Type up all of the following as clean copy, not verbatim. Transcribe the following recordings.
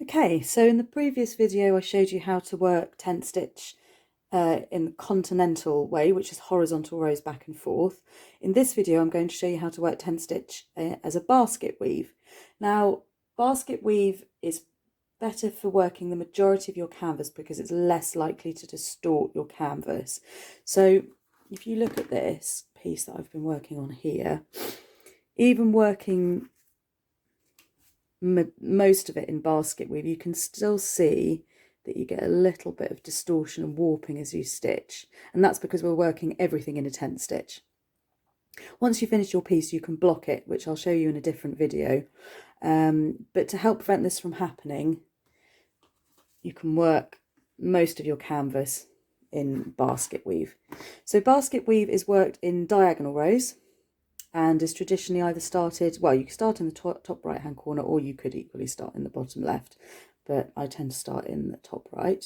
Okay, so in the previous video I showed you how to work tent stitch in the continental way, which is horizontal rows back and forth. In this video I'm going to show you how to work tent stitch as a basket weave. Now, basket weave is better for working the majority of your canvas because it's less likely to distort your canvas. So if you look at this piece that I've been working on here, even working most of it in basket weave, you can still see that you get a little bit of distortion and warping as you stitch, and that's because we're working everything in a tent stitch. Once you finish your piece you can block it, which I'll show you in a different video, but to help prevent this from happening you can work most of your canvas in basket weave. So basket weave is worked in diagonal rows and is traditionally either started, well, you can start in the top right hand corner, or you could equally start in the bottom left, but I tend to start in the top right.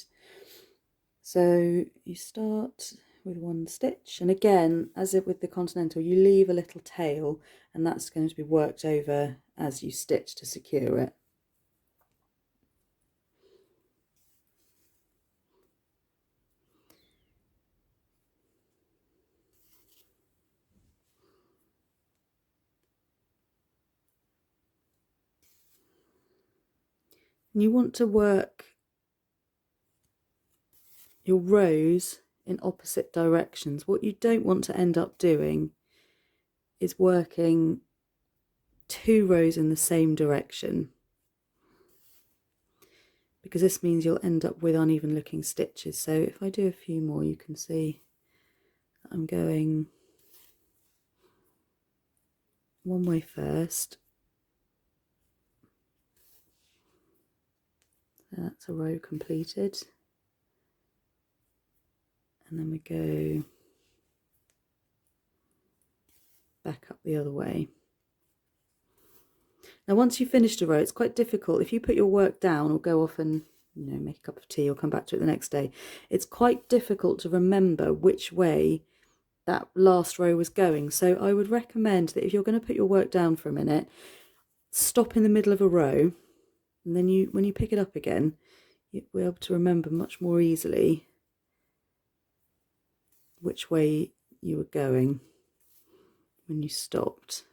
So you start with one stitch, and again, as with the continental, you leave a little tail, and that's going to be worked over as you stitch to secure it. And you want to work your rows in opposite directions. What you don't want to end up doing is working two rows in the same direction, because this means you'll end up with uneven looking stitches. So if I do a few more, you can see I'm going one way first. So that's a row completed, and then we go back up the other way. Now once you've finished a row, it's quite difficult if you put your work down or go off and make a cup of tea or come back to it the next day. It's quite difficult to remember which way that last row was going. So I would recommend that if you're going to put your work down for a minute, stop in the middle of a row, and then when you pick it up again, you'll be able to remember much more easily which way you were going when you stopped.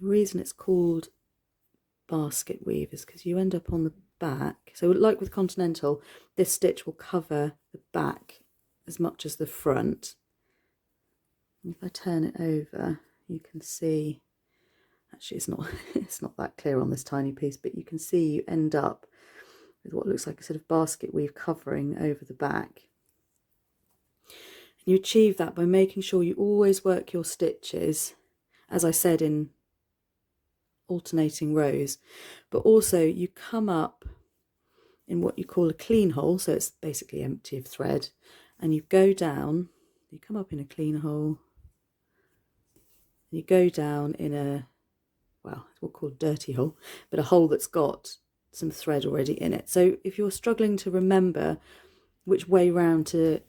The reason it's called basket weave is because you end up on the back. So like with continental, this stitch will cover the back as much as the front. And if I turn it over, you can see, actually it's not it's not that clear on this tiny piece, but you can see you end up with what looks like a sort of basket weave covering over the back. And you achieve that by making sure you always work your stitches, as I said, in alternating rows, but also you come up in what you call a clean hole, so it's basically empty of thread, and you go down, you come up in a clean hole, you go down in a, well, it's what called dirty hole, but a hole that's got some thread already in it. So if you're struggling to remember which way round to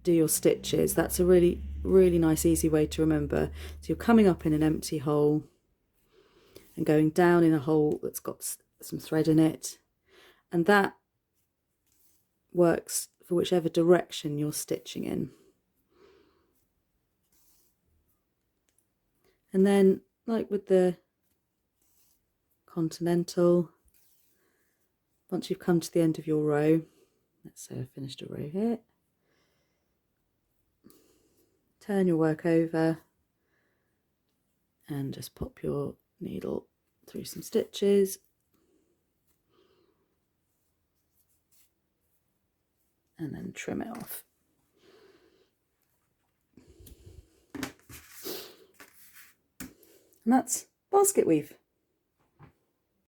do your stitches, that's a really nice easy way to remember. So you're coming up in an empty hole and going down in a hole that's got some thread in it, and that works for whichever direction you're stitching in. And then, like with the continental, once you've come to the end of your row, let's say I finished a row here, turn your work over and just pop your needle through some stitches, and then trim it off. And that's basket weave.